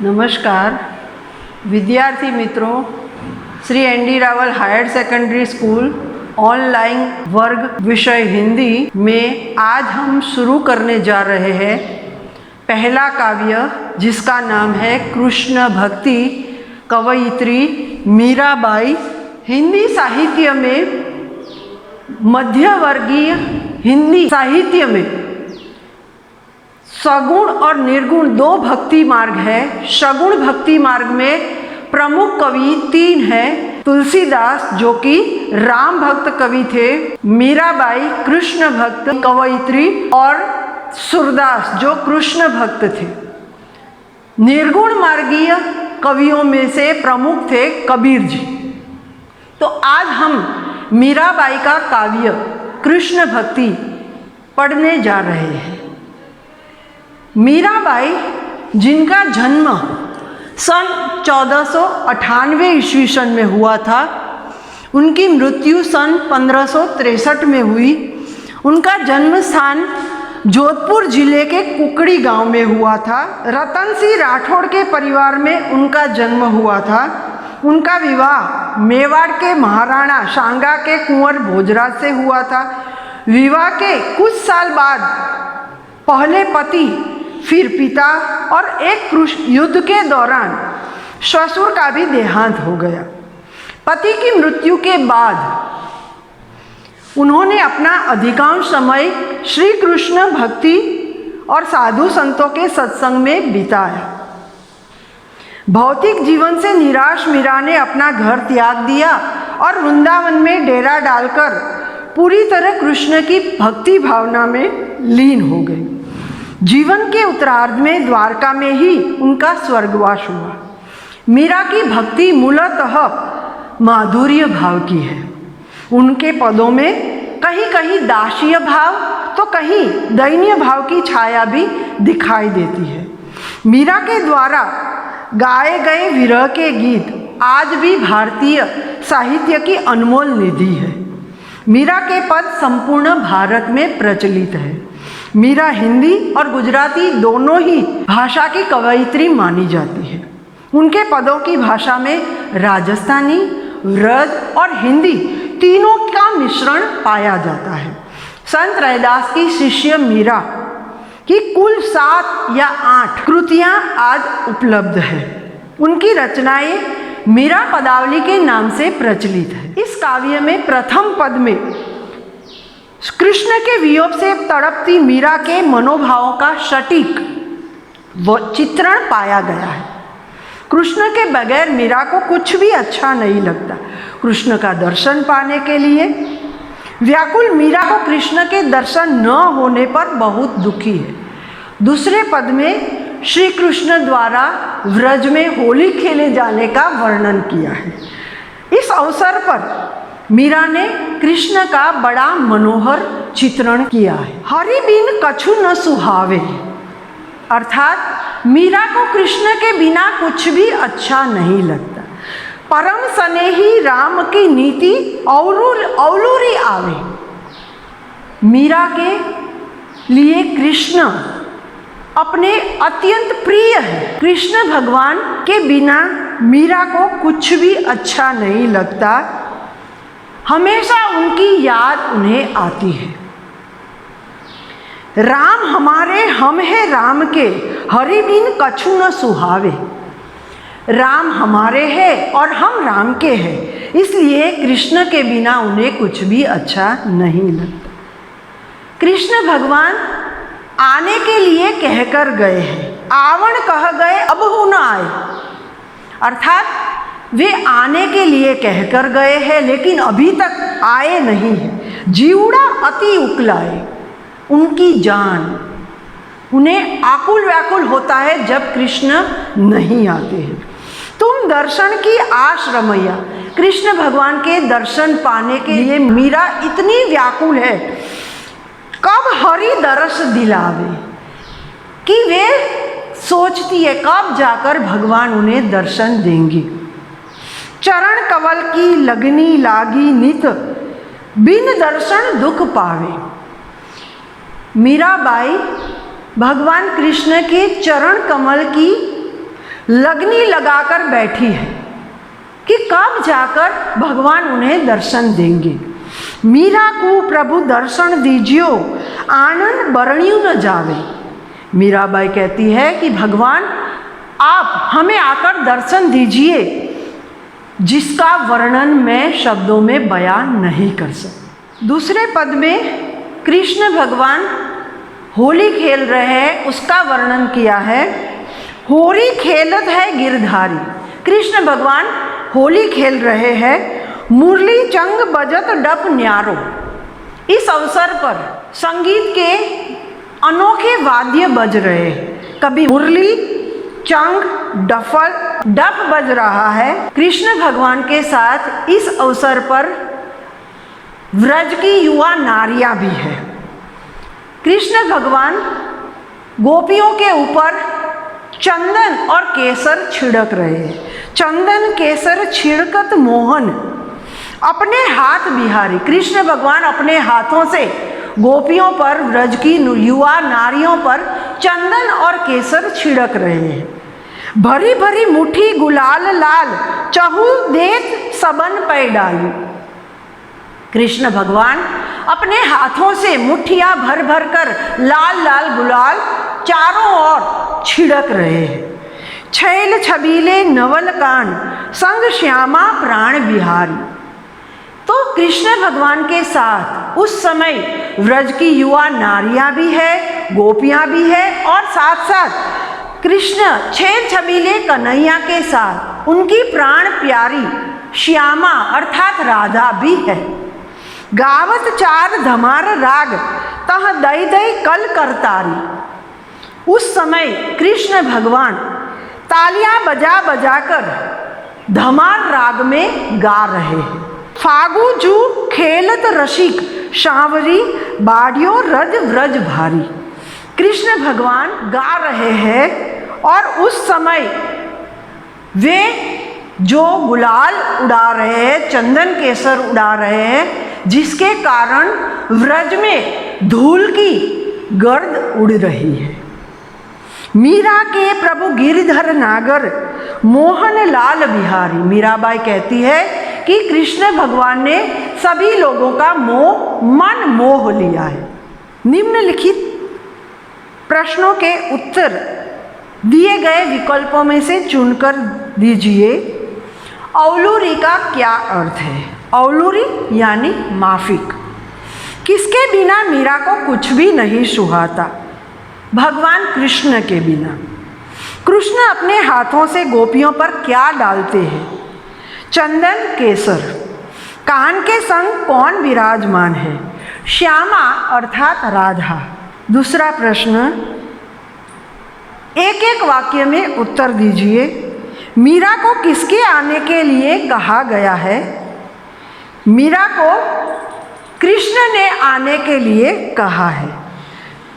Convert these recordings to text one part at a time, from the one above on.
नमस्कार विद्यार्थी मित्रों, Shri N D. Rawal higher secondary school online वर्ग विषय हिंदी में आज हम शुरू करने जा रहे हैं पहला काव्य जिसका नाम है कृष्ण भक्ति। कवयित्री मीराबाई हिंदी साहित्य में, मध्यवर्गीय हिंदी साहित्य में सगुण और निर्गुण दो भक्ति मार्ग है। सगुण भक्ति मार्ग में प्रमुख कवि तीन हैं। तुलसीदास जो कि राम भक्त कवि थे, मीराबाई कृष्ण भक्त कवयित्री और सूरदास जो कृष्ण भक्त थे। निर्गुण मार्गीय कवियों में से प्रमुख थे कबीर जी। तो आज हम मीराबाई का काव्य कृष्ण भक्ति पढ़ने जा रहे हैं। मीराबाई जिनका जन्म सन 1498 ईस्वी सन में हुआ था, उनकी मृत्यु सन 1563 में हुई। उनका जन्म स्थान जोधपुर जिले के कुकड़ी गांव में हुआ था। रतन सिंह राठौड़ के परिवार में उनका जन्म हुआ था। उनका विवाह मेवाड़ के महाराणा सांगा के कुंवर भोजराज से हुआ था। विवाह के कुछ साल बाद पहले पति, फिर पिता और एक युद्ध के दौरान ससुर का भी देहांत हो गया। पति की मृत्यु के बाद उन्होंने अपना अधिकांश समय श्री कृष्ण भक्ति और साधु संतों के सत्संग में बिताया। भौतिक जीवन से निराश मीरा ने अपना घर त्याग दिया और वृंदावन में डेरा डालकर पूरी तरह कृष्ण की भक्ति भावना में लीन हो गई। जीवन के उत्तरार्ध में द्वारका में ही उनका स्वर्गवास हुआ। मीरा की भक्ति मूलतः माधुर्य भाव की है। उनके पदों में कहीं कहीं दासीय भाव तो कहीं दैन्य भाव की छाया भी दिखाई देती है। मीरा के द्वारा गाए गए विरह के गीत आज भी भारतीय साहित्य की अनमोल निधि है। मीरा के पद संपूर्ण भारत में प्रचलित है। मीरा हिंदी और गुजराती दोनों ही भाषा की कवयित्री मानी जाती है। उनके पदों की भाषा में राजस्थानी, व्रज और हिंदी तीनों का मिश्रण पाया जाता है। संत रैदास की शिष्य मीरा की कुल 7 या 8 कृतियां आज उपलब्ध है। उनकी रचनाएं मीरा पदावली के नाम से प्रचलित है। इस काव्य में प्रथम पद में कृष्ण के वियोग से तड़पती मीरा के मनोभावों का सटीक चित्रण पाया गया है। कृष्ण के बगैर मीरा को कुछ भी अच्छा नहीं लगता। कृष्ण का दर्शन पाने के लिए व्याकुल मीरा को कृष्ण के दर्शन न होने पर बहुत दुखी है। दूसरे पद में श्री कृष्ण द्वारा व्रज में होली खेले जाने का वर्णन किया है। इस अवसर पर मीरा ने कृष्ण का बड़ा मनोहर चित्रण किया है। हरि बिन कछु न सुहावे, अर्थात मीरा को कृष्ण के बिना कुछ भी अच्छा नहीं लगता। परम स्नेही राम की नीति औलूरी आवे। मीरा के लिए कृष्ण अपने अत्यंत प्रिय है। कृष्ण भगवान के बिना मीरा को कुछ भी अच्छा नहीं लगता। हमेशा उनकी याद उन्हें आती है। राम हमारे, हम है राम के, हरि बिन कछु न सुहावे। राम हमारे हैं और हम राम के हैं, इसलिए कृष्ण के बिना उन्हें कुछ भी अच्छा नहीं लगता। कृष्ण भगवान आने के लिए कहकर गए हैं। आवण कह गए अब हु न आए, अर्थात वे आने के लिए कहकर गए हैं लेकिन अभी तक आए नहीं हैं। जीवड़ा अति उकलाए, उनकी जान, उन्हें आकुल व्याकुल होता है जब कृष्ण नहीं आते हैं। तुम दर्शन की आश रमैया। कृष्ण भगवान के दर्शन पाने के लिए मीरा इतनी व्याकुल है, कब हरि दरस दिलावे, कि वे सोचती है कब जाकर भगवान उन्हें दर्शन देंगे। चरण कवल की लगनी लागी नित, बिन दर्शन दुख पावे। मीराबाई भगवान कृष्ण के चरण कमल की लगनी लगाकर बैठी है कि कब जाकर भगवान उन्हें दर्शन देंगे। मीरा को प्रभु दर्शन दीजियो, आनंद बरण्यू न जावे। मीराबाई कहती है कि भगवान आप हमें आकर दर्शन दीजिए, जिसका वर्णन मैं शब्दों में बयान नहीं कर सकती। दूसरे पद में कृष्ण भगवान होली खेल रहे हैं, उसका वर्णन किया है। होरी खेलत है गिरधारी। कृष्ण भगवान होली खेल रहे हैं। मुरली चंग बजत डप न्यारो। इस अवसर पर संगीत के अनोखे वाद्य बज रहे हैं। कभी मुरली, चंग, डफ बज रहा है। कृष्ण भगवान के साथ इस अवसर पर व्रज की युवा नारियां भी है। कृष्ण भगवान गोपियों के ऊपर चंदन और केसर छिड़क रहे हैं। चंदन केसर छिड़कत मोहन अपने हाथ बिहारी। कृष्ण भगवान अपने हाथों से गोपियों पर, व्रज की युवा नारियों पर चंदन और केसर छिड़क रहे हैं। भरी भरी मुट्ठी गुलाल लाल, चहु देत सबन पै डाली। कृष्ण भगवान अपने हाथों से मुट्ठियां भर भर कर लाल लाल गुलाल चारों ओर छिड़क रहे हैं। छैल छबीले नवल कान, संग श्यामा प्राण बिहारी। तो कृष्ण भगवान के साथ उस समय व्रज की युवा नारियां भी है, गोपियां भी है, और साथ साथ कृष्ण छैल छबीले कन्हैया के साथ उनकी प्राण प्यारी श्यामा अर्थात राधा भी है। गावत चार धमार राग, तह दई दई कल करतारी। उस समय कृष्ण भगवान तालियां बजा बजा कर धमार राग में गा रहे हैं। फागु जू खेलत रसिक, सांवरी बाडियो रज व्रज भारी। कृष्ण भगवान गा रहे हैं और उस समय वे जो गुलाल उड़ा रहे हैं, चंदन केसर उड़ा रहे हैं, जिसके कारण व्रज में धूल की गर्द उड़ रही है। मीरा के प्रभु गिरिधर नागर, मोहन लाल बिहारी। मीराबाई कहती है कि कृष्ण भगवान ने सभी लोगों का मन मोह लिया है। निम्नलिखित प्रश्नों के उत्तर दिए गए विकल्पों में से चुनकर दीजिए। औलूरी का क्या अर्थ है? औलूरी यानी माफिक। किसके बिना मीरा को कुछ भी नहीं सुहाता? भगवान कृष्ण के बिना। कृष्ण अपने हाथों से गोपियों पर क्या डालते हैं? चंदन केसर। कान के संग कौन विराजमान है? श्यामा अर्थात राधा। दूसरा प्रश्न, एक एक वाक्य में उत्तर दीजिए। मीरा को किसके आने के लिए कहा गया है? मीरा को कृष्ण ने आने के लिए कहा है।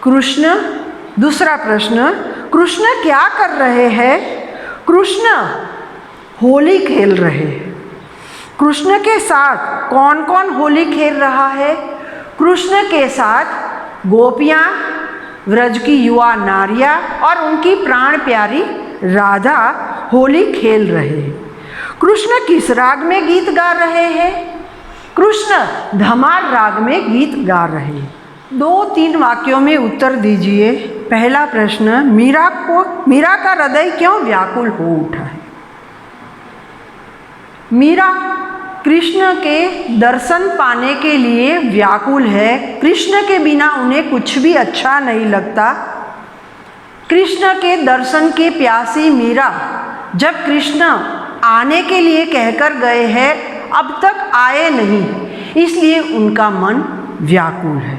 कृष्ण। दूसरा प्रश्न, कृष्ण क्या कर रहे हैं? कृष्ण होली खेल रहे हैं। कृष्ण के साथ कौन कौन होली खेल रहा है? कृष्ण के साथ गोपियाँ, व्रज की युवा नारियाँ और उनकी प्राण प्यारी राधा होली खेल रहे हैं। कृष्ण किस राग में गीत गा रहे हैं? कृष्ण धमार राग में गीत गा रहे हैं। 2-3 वाक्यों में उत्तर दीजिए। पहला प्रश्न, मीरा का हृदय क्यों व्याकुल हो उठा है? मीरा कृष्ण के दर्शन पाने के लिए व्याकुल है। कृष्ण के बिना उन्हें कुछ भी अच्छा नहीं लगता। कृष्ण के दर्शन की प्यासी मीरा जब कृष्ण आने के लिए कहकर गए हैं, अब तक आए नहीं, इसलिए उनका मन व्याकुल है।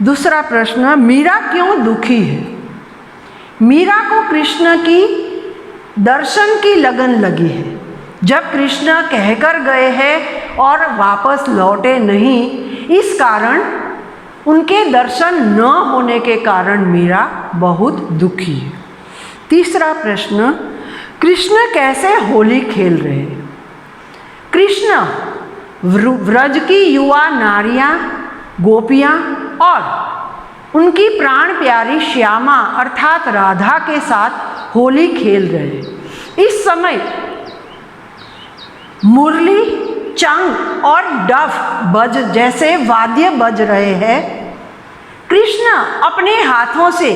दूसरा प्रश्न, मीरा क्यों दुखी है? मीरा को कृष्ण की दर्शन की लगन लगी है। जब कृष्ण कहकर गए हैं और वापस लौटे नहीं, इस कारण उनके दर्शन न होने के कारण मीरा बहुत दुखी है। तीसरा प्रश्न, कृष्ण कैसे होली खेल रहे हैं? कृष्ण व्रज की युवा नारियां, गोपियां और उनकी प्राण प्यारी श्यामा अर्थात राधा के साथ होली खेल रहे। इस समय मुरली, चंग और डफ बज जैसे वाद्य बज रहे हैं। कृष्ण अपने हाथों से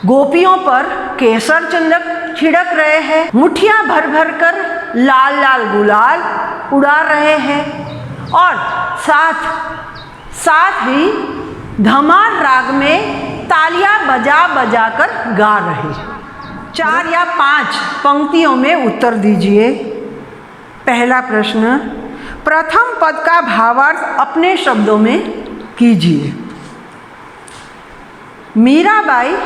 गोपियों पर केसर चंदन छिड़क रहे हैं, मुट्ठियां भर भर कर लाल लाल गुलाल उड़ा रहे हैं और साथ ही धमार राग में तालियां बजा बजा कर गा रहे हैं। 4 या 5 पंक्तियों में उत्तर दीजिए। पहला प्रश्न, प्रथम पद का भावार्थ अपने शब्दों में कीजिए। मीराबाई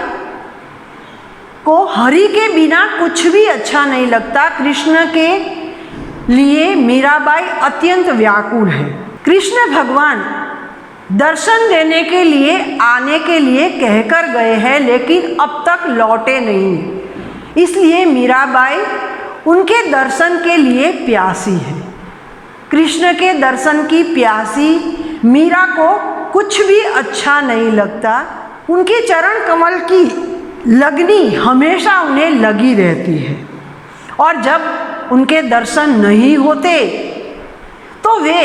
को हरि के बिना कुछ भी अच्छा नहीं लगता। कृष्ण के लिए मीराबाई अत्यंत व्याकुल है। कृष्ण भगवान दर्शन देने के लिए आने के लिए कहकर गए हैं, लेकिन अब तक लौटे नहीं। इसलिए मीराबाई उनके दर्शन के लिए प्यासी है। कृष्ण के दर्शन की प्यासी मीरा को कुछ भी अच्छा नहीं लगता। उनके चरण कमल की लगनी हमेशा उन्हें लगी रहती है और जब उनके दर्शन नहीं होते तो वे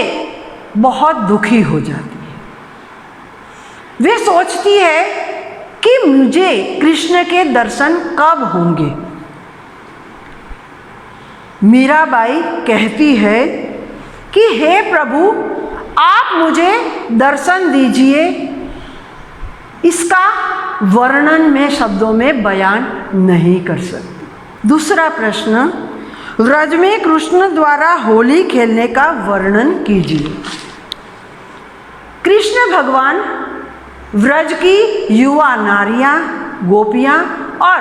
बहुत दुखी हो जाती है। वे सोचती है कि मुझे कृष्ण के दर्शन कब होंगे। मीराबाई कहती है कि हे प्रभु, आप मुझे दर्शन दीजिए। इसका वर्णन में शब्दों में बयान नहीं कर सकती। दूसरा प्रश्न, व्रज में कृष्ण द्वारा होली खेलने का वर्णन कीजिए। कृष्ण भगवान व्रज की युवा नारियां, गोपियां और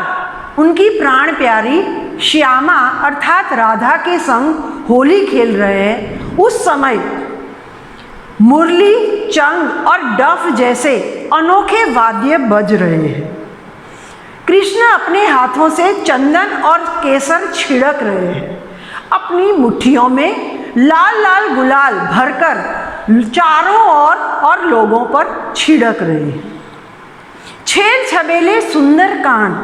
उनकी प्राण प्यारी श्यामा अर्थात राधा के संग होली खेल रहे हैं। उस समय मुरली, चंग और डफ जैसे अनोखे वाद्य बज रहे हैं। कृष्ण अपने हाथों से चंदन और केसर छिड़क रहे हैं। अपनी मुट्ठियों में लाल लाल गुलाल भरकर चारों ओर और लोगों पर छिड़क रहे हैं। छेल छबेले सुंदरकांड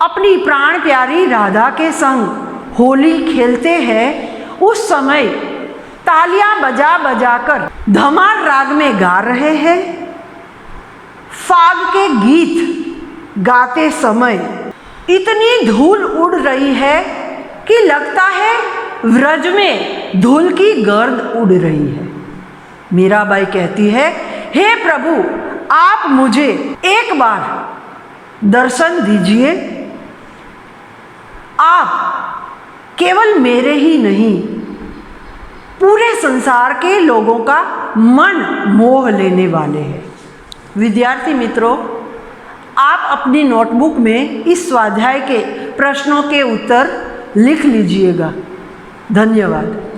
अपनी प्राण प्यारी राधा के संग होली खेलते हैं। उस समय तालियां बजा बजा कर धमार राग में गा रहे हैं। फाग के गीत गाते समय इतनी धूल उड़ रही है कि लगता है व्रज में धूल की गर्द उड़ रही है। मीराबाई कहती है, हे प्रभु, आप मुझे एक बार दर्शन दीजिए। आप केवल मेरे ही नहीं, पूरे संसार के लोगों का मन मोह लेने वाले हैं। विद्यार्थी मित्रों, आप अपनी नोटबुक में इस स्वाध्याय के प्रश्नों के उत्तर लिख लीजिएगा। धन्यवाद।